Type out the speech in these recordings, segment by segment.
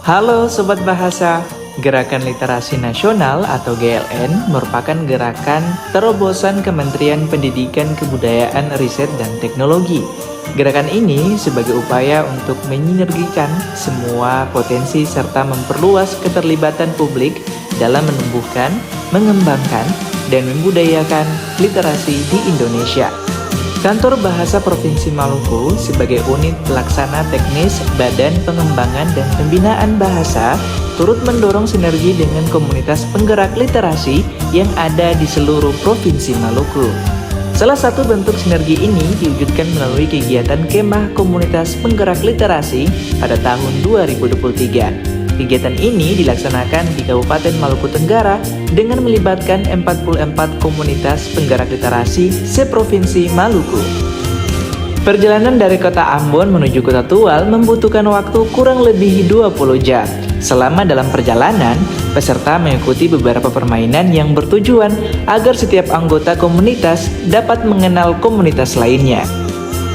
Halo Sobat Bahasa, Gerakan Literasi Nasional atau GLN merupakan gerakan terobosan Kementerian Pendidikan, Kebudayaan, Riset, dan Teknologi. Gerakan ini sebagai upaya untuk menyinergikan semua potensi serta memperluas keterlibatan publik dalam menumbuhkan, mengembangkan, dan membudayakan literasi di Indonesia. Kantor Bahasa Provinsi Maluku sebagai unit pelaksana teknis Badan Pengembangan dan Pembinaan Bahasa turut mendorong sinergi dengan komunitas penggerak literasi yang ada di seluruh Provinsi Maluku. Salah satu bentuk sinergi ini diwujudkan melalui kegiatan Kemah Komunitas Penggerak Literasi pada tahun 2023. Kegiatan ini dilaksanakan di Kabupaten Maluku Tenggara dengan melibatkan 44 komunitas penggerak literasi seprovinsi Maluku. Perjalanan dari kota Ambon menuju kota Tual membutuhkan waktu kurang lebih 20 jam. Selama dalam perjalanan, peserta mengikuti beberapa permainan yang bertujuan agar setiap anggota komunitas dapat mengenal komunitas lainnya.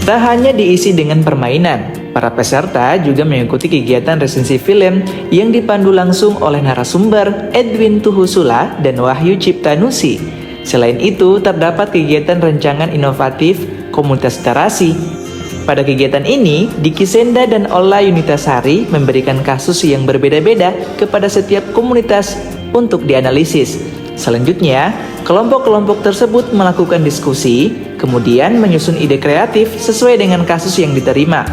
Tak hanya diisi dengan permainan, para peserta juga mengikuti kegiatan resensi film yang dipandu langsung oleh narasumber Edwin Tuhusula dan Wahyu Ciptanusi. Selain itu, terdapat kegiatan rancangan inovatif komunitas literasi. Pada kegiatan ini, Diki Senda dan Ola Yunitasari memberikan kasus yang berbeda-beda kepada setiap komunitas untuk dianalisis. Selanjutnya, kelompok-kelompok tersebut melakukan diskusi, kemudian menyusun ide kreatif sesuai dengan kasus yang diterima.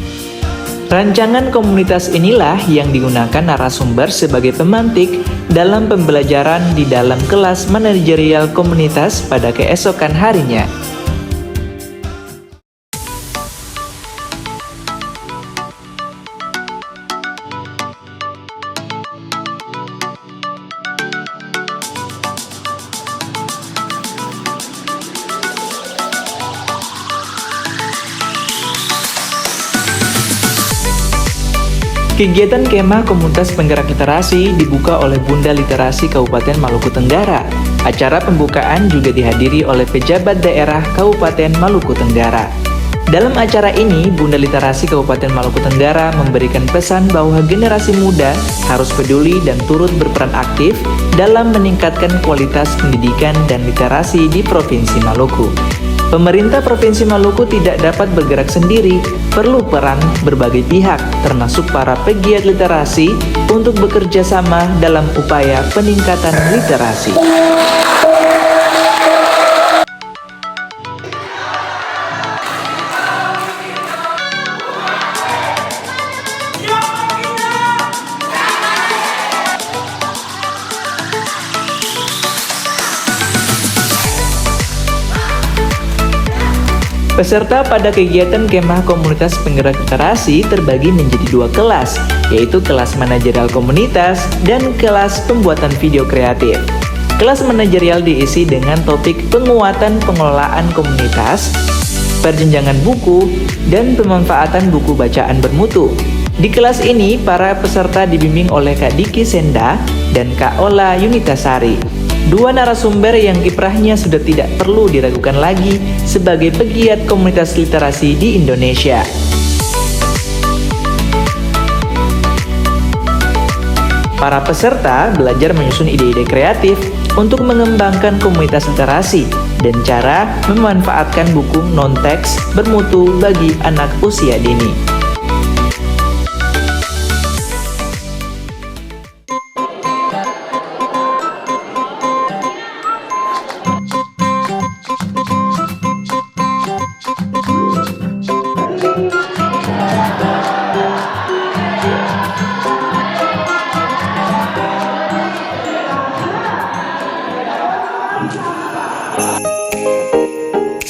Rancangan komunitas inilah yang digunakan narasumber sebagai pemantik dalam pembelajaran di dalam kelas manajerial komunitas pada keesokan harinya. Kegiatan Kemah Komunitas Penggerak Literasi dibuka oleh Bunda Literasi Kabupaten Maluku Tenggara. Acara pembukaan juga dihadiri oleh pejabat daerah Kabupaten Maluku Tenggara. Dalam acara ini, Bunda Literasi Kabupaten Maluku Tenggara memberikan pesan bahwa generasi muda harus peduli dan turut berperan aktif dalam meningkatkan kualitas pendidikan dan literasi di Provinsi Maluku. Pemerintah Provinsi Maluku tidak dapat bergerak sendiri, perlu peran berbagai pihak, termasuk para pegiat literasi, untuk bekerja sama dalam upaya peningkatan literasi. Peserta pada kegiatan Kemah Komunitas Penggerak Literasi terbagi menjadi dua kelas, yaitu kelas manajerial komunitas dan kelas pembuatan video kreatif. Kelas manajerial diisi dengan topik penguatan pengelolaan komunitas, perjenjangan buku, dan pemanfaatan buku bacaan bermutu. Di kelas ini, para peserta dibimbing oleh Kak Diki Senda dan Kak Ola Yunitasari. Dua narasumber yang kiprahnya sudah tidak perlu diragukan lagi sebagai pegiat komunitas literasi di Indonesia. Para peserta belajar menyusun ide-ide kreatif untuk mengembangkan komunitas literasi dan cara memanfaatkan buku non-teks bermutu bagi anak usia dini.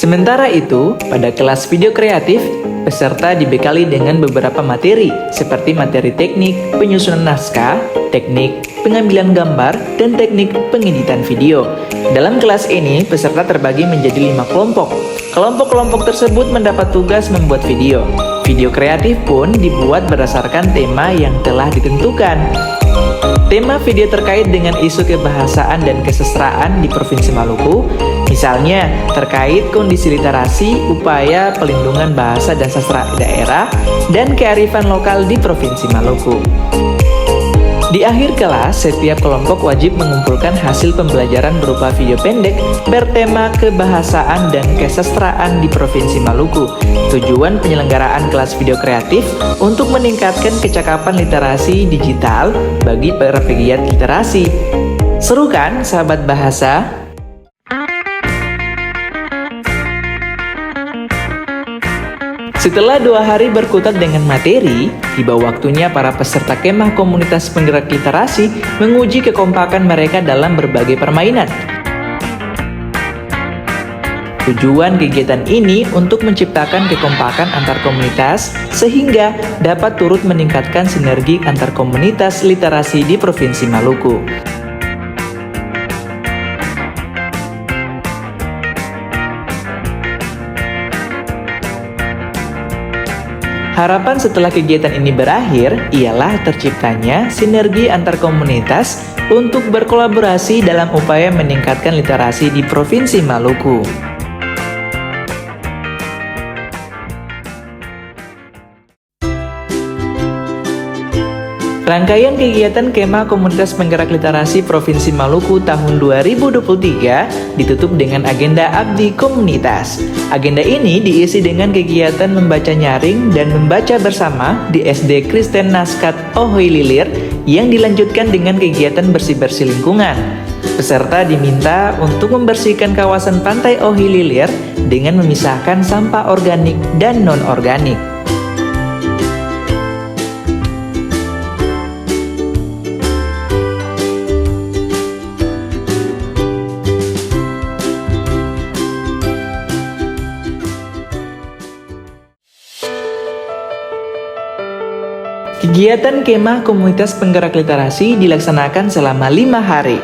Sementara itu, pada kelas video kreatif, peserta dibekali dengan beberapa materi, seperti materi teknik penyusunan naskah, teknik pengambilan gambar, dan teknik pengeditan video. Dalam kelas ini, peserta terbagi menjadi 5 kelompok. Kelompok-kelompok tersebut mendapat tugas membuat video. Video kreatif pun dibuat berdasarkan tema yang telah ditentukan. Tema video terkait dengan isu kebahasaan dan kesastraan di Provinsi Maluku, misalnya terkait kondisi literasi, upaya pelindungan bahasa dan sastra daerah, dan kearifan lokal di Provinsi Maluku. Di akhir kelas, setiap kelompok wajib mengumpulkan hasil pembelajaran berupa video pendek bertema kebahasaan dan kesastraan di Provinsi Maluku. Tujuan penyelenggaraan kelas video kreatif untuk meningkatkan kecakapan literasi digital bagi para pegiat literasi. Seru kan, sahabat bahasa? Setelah 2 hari berkutat dengan materi, tiba waktunya para peserta kemah komunitas penggerak literasi menguji kekompakan mereka dalam berbagai permainan. Tujuan kegiatan ini untuk menciptakan kekompakan antar komunitas sehingga dapat turut meningkatkan sinergi antar komunitas literasi di Provinsi Maluku. Harapan setelah kegiatan ini berakhir ialah terciptanya sinergi antar komunitas untuk berkolaborasi dalam upaya meningkatkan literasi di Provinsi Maluku. Rangkaian kegiatan Kemah Komunitas Penggerak Literasi Provinsi Maluku tahun 2023 ditutup dengan agenda Abdi Komunitas. Agenda ini diisi dengan kegiatan membaca nyaring dan membaca bersama di SD Kristen Naskat Ohoi Lilir yang dilanjutkan dengan kegiatan bersih-bersih lingkungan. Peserta diminta untuk membersihkan kawasan pantai Ohoi Lilir dengan memisahkan sampah organik dan non-organik. Kegiatan Kemah Komunitas Penggerak Literasi dilaksanakan selama 5 hari.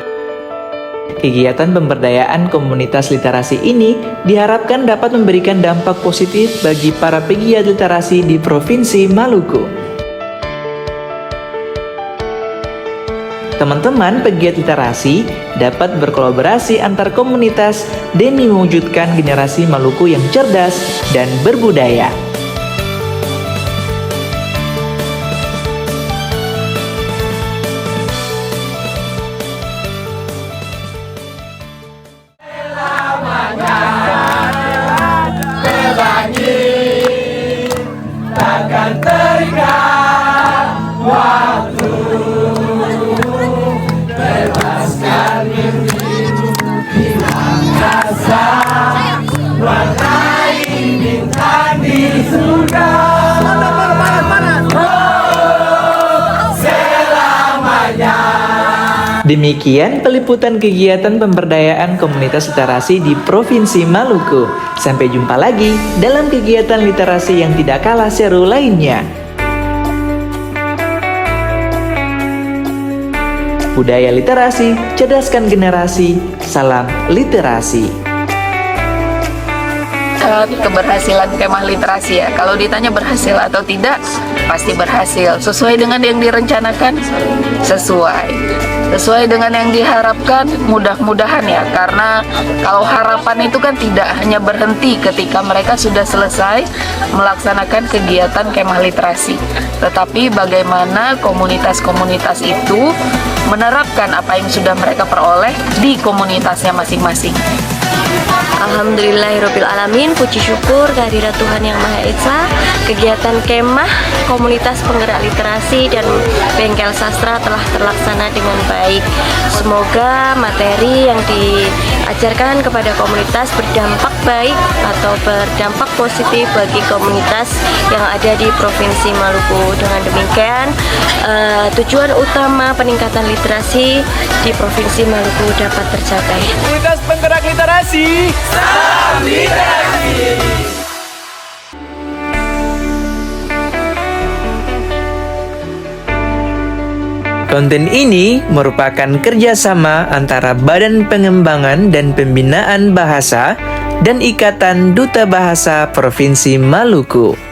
Kegiatan pemberdayaan komunitas literasi ini diharapkan dapat memberikan dampak positif bagi para pegiat literasi di Provinsi Maluku. Teman-teman pegiat literasi dapat berkolaborasi antar komunitas demi mewujudkan generasi Maluku yang cerdas dan berbudaya. Takkan terikat waktu, bebaskan mimpimu, hilang rasa, warnai bintang di surga. Selamanya. Demikian peliputan kegiatan pemberdayaan komunitas literasi di Provinsi Maluku. Sampai jumpa lagi dalam kegiatan literasi yang tidak kalah seru lainnya. Budaya literasi, cerdaskan generasi. Salam literasi. Keberhasilan kemah literasi ya. Kalau ditanya berhasil atau tidak, pasti berhasil. Sesuai dengan yang direncanakan, sesuai dengan yang diharapkan, mudah-mudahan ya. Karena kalau harapan itu kan tidak hanya berhenti ketika mereka sudah selesai melaksanakan kegiatan kemah literasi, tetapi bagaimana komunitas-komunitas itu menerapkan apa yang sudah mereka peroleh di komunitasnya masing-masing. Alhamdulillahirrabbilalamin, puji syukur kehadirat Tuhan Yang Maha Esa. Kegiatan kemah komunitas penggerak literasi dan bengkel sastra telah terlaksana dengan baik. Semoga materi yang diajarkan kepada komunitas berdampak baik atau berdampak positif bagi komunitas yang ada di Provinsi Maluku. Dengan demikian, tujuan utama peningkatan literasi di Provinsi Maluku dapat tercapai. Komunitas penggerak literasi, salam literasi. Konten ini merupakan kerjasama antara Badan Pengembangan dan Pembinaan Bahasa dan Ikatan Duta Bahasa Provinsi Maluku.